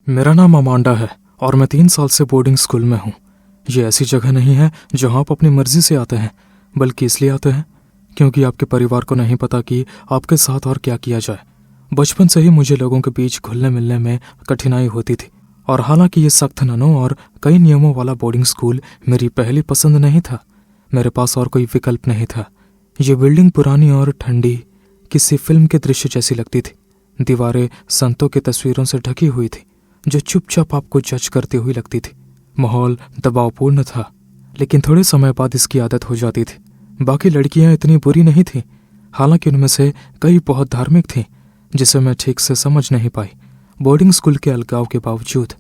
मेरा नाम अमांडा है और मैं 3 साल से बोर्डिंग स्कूल में हूँ। ये ऐसी जगह नहीं है जहाँ आप अपनी मर्जी से आते हैं, बल्कि इसलिए आते हैं क्योंकि आपके परिवार को नहीं पता कि आपके साथ और क्या किया जाए। बचपन से ही मुझे लोगों के बीच घुलने मिलने में कठिनाई होती थी, और हालांकि ये सख्त ननों और कई नियमों वाला बोर्डिंग स्कूल मेरी पहली पसंद नहीं था, मेरे पास और कोई विकल्प नहीं था। ये बिल्डिंग पुरानी और ठंडी, किसी फिल्म के दृश्य जैसी लगती थी। दीवारें संतों की तस्वीरों से ढकी हुई थी जो चुपचाप आपको जज करती हुई लगती थी। माहौल दबावपूर्ण था, लेकिन थोड़े समय बाद इसकी आदत हो जाती थी। बाकी लड़कियां इतनी बुरी नहीं थीं, हालांकि उनमें से कई बहुत धार्मिक थीं जिसे मैं ठीक से समझ नहीं पाई। बोर्डिंग स्कूल के अलगाव के बावजूद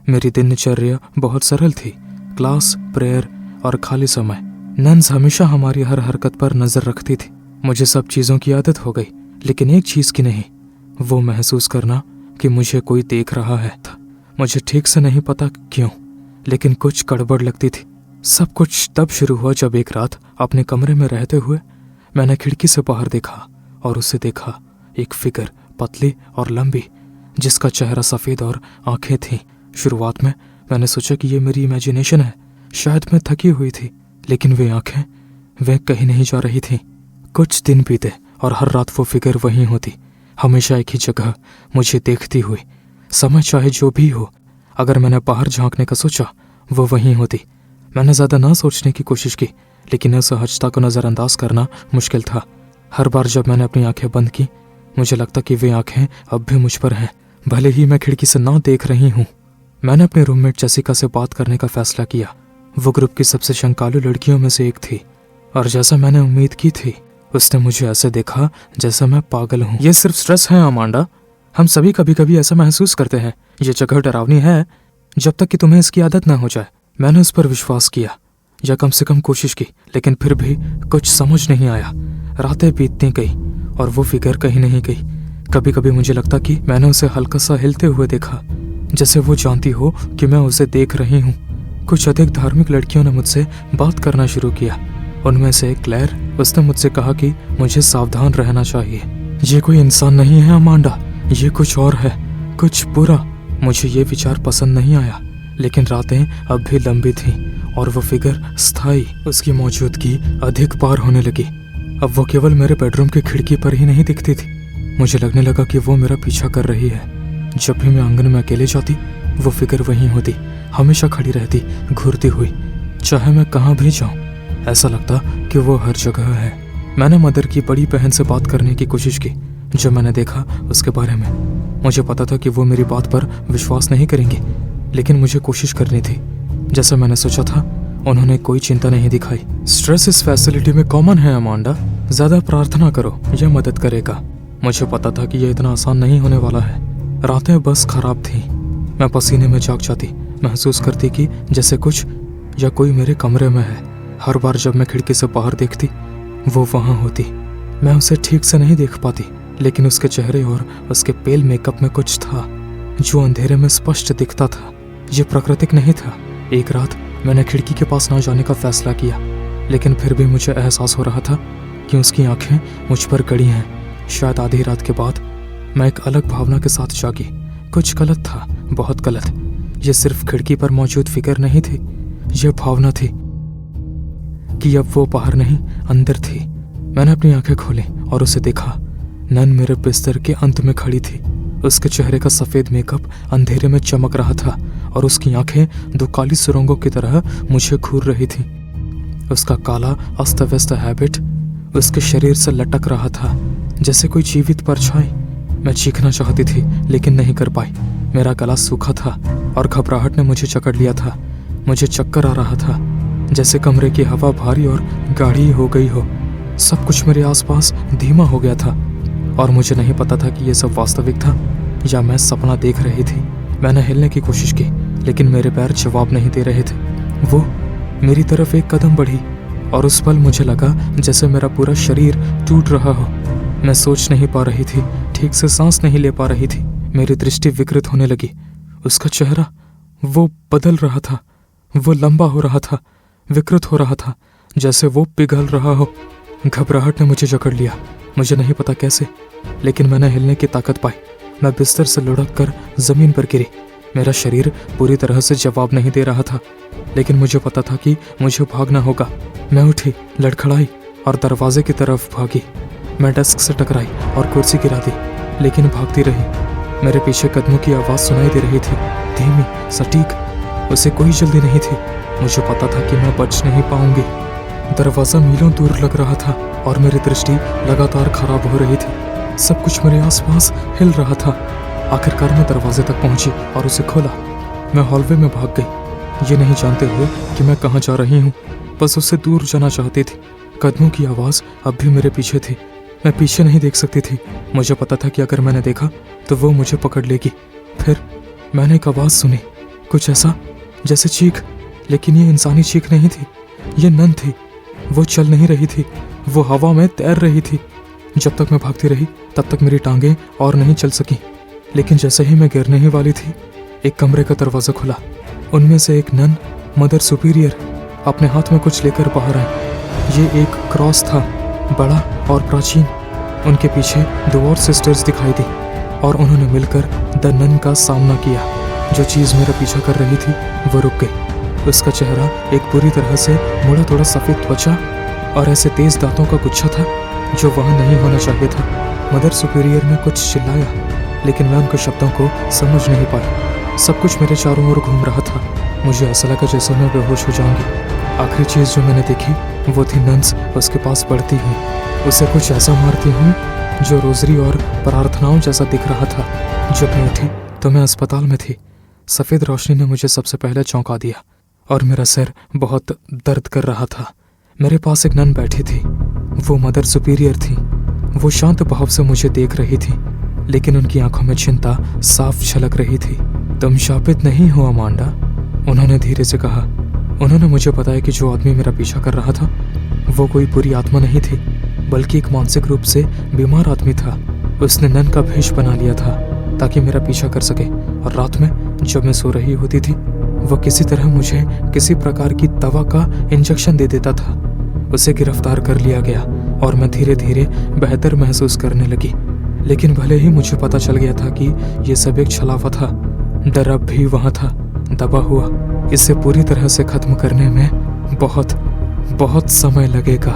मेरी दिनचर्या बहुत सरल थी। क्लास, प्रेयर और खाली समय। नन्स हमेशा हमारी हर हरकत पर नजर रखती थी। मुझे सब चीजों की आदत हो गई, लेकिन एक चीज की नहीं, वो महसूस करना कि मुझे कोई देख रहा है था। मुझे ठीक से नहीं पता क्यों, लेकिन कुछ गड़बड़ लगती थी। सब कुछ तब शुरू हुआ जब एक रात अपने कमरे में रहते हुए मैंने खिड़की से बाहर देखा और उसे देखा, एक फिगर, पतली और लंबी, जिसका चेहरा सफेद और आंखें थीं। शुरुआत में मैंने सोचा कि ये मेरी इमेजिनेशन है, शायद मैं थकी हुई थी, लेकिन वे आंखें, वे कहीं नहीं जा रही थीं। कुछ दिन बीते और हर रात वो फिगर वहीं होती, हमेशा एक ही जगह मुझे देखती हुई। समय चाहे जो भी हो, अगर मैंने बाहर झांकने का सोचा, वो वहीं होती। मैंने ज्यादा ना सोचने की कोशिश की, लेकिन असहजता को नजरअंदाज करना मुश्किल था। हर बार जब मैंने अपनी आंखें बंद की, मुझे लगता कि वे आंखें अब भी मुझ पर हैं, भले ही मैं खिड़की से ना देख रही हूँ। मैंने अपने रूममेट जेसिका से बात करने का फैसला किया। वो ग्रुप की सबसे शंकालु लड़कियों में से एक थी, और जैसा मैंने उम्मीद की थी, उसने मुझे ऐसे देखा जैसा मैं पागल हूँ। ये सिर्फ स्ट्रेस है अमांडा, हम सभी कभी कभी ऐसा महसूस करते हैं। ये जगह डरावनी है जब तक कि तुम्हें इसकी आदत ना हो जाए। मैंने उस पर विश्वास किया, या कम से कम कोशिश की, लेकिन फिर भी कुछ समझ नहीं आया। रातें बीतती गई और वो फिगर कहीं नहीं गई। कभी कभी मुझे लगता कि मैंने उसे हल्का सा हिलते हुए देखा, जैसे वो जानती हो कि मैं उसे देख रही हूँ। कुछ अधिक धार्मिक लड़कियों ने मुझसे बात करना शुरू किया। उनमें से एक क्लेयर, उसने मुझसे कहा कि मुझे सावधान रहना चाहिए। ये कोई इंसान नहीं है अमांडा, ये कुछ और है, कुछ बुरा। मुझे ये विचार पसंद नहीं आया, लेकिन रातें अब भी लंबी थीं और वो फिगर स्थायी, उसकी मौजूदगी अधिक बार होने लगी। अब वो केवल मेरे बेडरूम की खिड़की पर ही नहीं दिखती थी। मुझे लगने लगा कि वो मेरा पीछा कर रही है। जब भी मैं आंगन में अकेले जाती, वो फिगर वहीं होती, हमेशा खड़ी रहती, घूरती हुई। चाहे मैं कहाँ भी जाऊं, ऐसा लगता कि वो हर जगह है। मैंने मदर की बड़ी बहन से बात करने की कोशिश की जो मैंने देखा उसके बारे में। मुझे पता था कि वो मेरी बात पर विश्वास नहीं करेंगे, लेकिन मुझे कोशिश करनी थी। जैसा मैंने सोचा था, उन्होंने कोई चिंता नहीं दिखाई। स्ट्रेस इस फैसिलिटी में कॉमन है अमांडा, ज्यादा प्रार्थना करो, यह मदद करेगा। मुझे पता था कि यह इतना आसान नहीं होने वाला है। रातें बस खराब थीं। मैं पसीने में जाग जाती, महसूस करती कि जैसे कुछ या कोई मेरे कमरे में है। हर बार जब मैं खिड़की से बाहर देखती, वो वहां होती। मैं उसे ठीक से नहीं देख पाती, लेकिन उसके चेहरे और उसके पेल मेकअप में कुछ था जो अंधेरे में स्पष्ट दिखता था। ये प्राकृतिक नहीं था। एक रात मैंने खिड़की के पास ना जाने का फैसला किया, लेकिन फिर भी मुझे एहसास हो रहा था कि उसकी आंखें मुझ पर गड़ी हैं। शायद आधी रात के बाद मैं एक अलग भावना के साथ जागी। कुछ गलत था, बहुत गलत। ये सिर्फ खिड़की पर मौजूद फिगर नहीं थी, यह भावना थी कि अब वो बाहर नहीं, अंदर थी। मैंने अपनी आंखें खोली और उसे देखा। नन मेरे बिस्तर के अंत में खड़ी थी। उसके चेहरे का सफेद मेकअप अंधेरे में चमक रहा था और उसकी आंखें 2 काली सुरंगों की तरह मुझे घूर रही थीं। उसका काला अस्त व्यस्त हैबिट उसके शरीर से लटक रहा था, जैसे कोई जीवित परछाई। मैं चीखना चाहती थी, लेकिन नहीं कर पाई। मेरा गला सूखा था और घबराहट ने मुझे जकड़ लिया था। मुझे चक्कर आ रहा था, जैसे कमरे की हवा भारी और गाढ़ी हो गई हो। सब कुछ मेरे आसपास धीमा हो गया था और मुझे नहीं पता था कि यह सब वास्तविक था या मैं सपना देख रही थी। मैंने हिलने की कोशिश की, लेकिन मेरे पैर जवाब नहीं दे रहे थे। वो मेरी तरफ एक कदम बढ़ी और उस पल मुझे लगा जैसे मेरा पूरा शरीर टूट रहा हो। मैं सोच नहीं पा रही थी, ठीक से सांस नहीं ले पा रही थी। मेरी दृष्टि विकृत होने लगी। उसका चेहरा, वो बदल रहा था, वो लंबा हो रहा था, विकृत हो रहा था, जैसे वो पिघल रहा हो। घबराहट ने मुझे जकड़ लिया। मुझे नहीं पता कैसे, लेकिन मैंने हिलने की ताकत पाई। मैं बिस्तर से लुढ़क कर जमीन पर गिरी। मेरा शरीर पूरी तरह से जवाब नहीं दे रहा था, लेकिन मुझे पता था कि मुझे भागना होगा। मैं उठी, लड़खड़ाई और दरवाजे की तरफ भागी। मैं डेस्क से टकराई और कुर्सी गिरा दी, लेकिन भागती रही। मेरे पीछे कदमों की आवाज़ सुनाई दे रही थी, धीमी, सटीक। उसे कोई जल्दी नहीं थी। मुझे पता था कि मैं बच नहीं पाऊंगी। दरवाज़ा मीलों दूर लग रहा था और मेरी दृष्टि लगातार खराब हो रही थी। सब कुछ मेरे आसपास हिल रहा था। आखिरकार मैं दरवाजे तक पहुंची और उसे खोला। मैं हॉलवे में भाग गई, ये नहीं जानते हुए कि मैं कहाँ जा रही हूँ। बस उससे दूर जाना चाहती थी। कदमों की आवाज़ अब भी मेरे पीछे थी। मैं पीछे नहीं देख सकती थी। मुझे पता था कि अगर मैंने देखा तो वो मुझे पकड़ लेगी। फिर मैंने एक आवाज़ सुनी, कुछ ऐसा जैसे चीख, लेकिन ये इंसानी चीख नहीं थी, ये नन थी। वो चल नहीं रही थी, वो हवा में तैर रही थी। जब तक मैं भागती रही तब तक मेरी टांगें और नहीं चल सकी, लेकिन जैसे ही मैं गिरने ही वाली थी, एक कमरे का दरवाज़ा खुला। उनमें से एक नन, मदर सुपीरियर, अपने हाथ में कुछ लेकर बाहर आई। ये एक क्रॉस था, बड़ा और प्राचीन। उनके पीछे 2 और सिस्टर्स दिखाई दी और उन्होंने मिलकर द नन का सामना किया। जो चीज़ मेरा पीछा कर रही थी वो रुक गई। उसका चेहरा एक पूरी तरह से मुड़ा तोड़ा सफ़ेद त्वचा और ऐसे तेज दांतों का गुच्छा था जो वहाँ नहीं होना चाहिए था। मदर सुपीरियर ने कुछ चिल्लाया, लेकिन मैं उनके शब्दों को समझ नहीं पाई। सब कुछ मेरे चारों ओर घूम रहा था। मुझे ऐसा लगा जैसे मैं बेहोश हो जाऊंगी। आखिरी चीज़ जो मैंने देखी वो थी नन्स उसके पास बढ़ती हुई, उसे कुछ ऐसा मारती हुई जो रोजरी और प्रार्थनाओं जैसा दिख रहा था। जब मैं उठी तो मैं अस्पताल में थी। सफ़ेद रोशनी ने मुझे सबसे पहले चौंका दिया और मेरा सिर बहुत दर्द कर रहा था। मेरे पास एक नन बैठी थी, वो मदर सुपीरियर थी। वो शांत भाव से मुझे देख रही थी, लेकिन उनकी आंखों में चिंता साफ झलक रही थी। तुम शापित नहीं हो अमांडा, उन्होंने धीरे से कहा। उन्होंने मुझे बताया कि जो आदमी मेरा पीछा कर रहा था वो कोई बुरी आत्मा नहीं थी, बल्कि एक मानसिक रूप से बीमार आदमी था। उसने नन का भेष बना लिया था ताकि मेरा पीछा कर सके, और रात में जब मैं सो रही होती थी वो किसी तरह मुझे किसी प्रकार की दवा का इंजेक्शन दे देता था। उसे गिरफ्तार कर लिया गया और मैं धीरे धीरे बेहतर महसूस करने लगी। लेकिन भले ही मुझे पता चल गया था कि ये सब एक छलावा था, डर अब भी वहाँ था, दबा हुआ। इसे पूरी तरह से खत्म करने में बहुत समय लगेगा।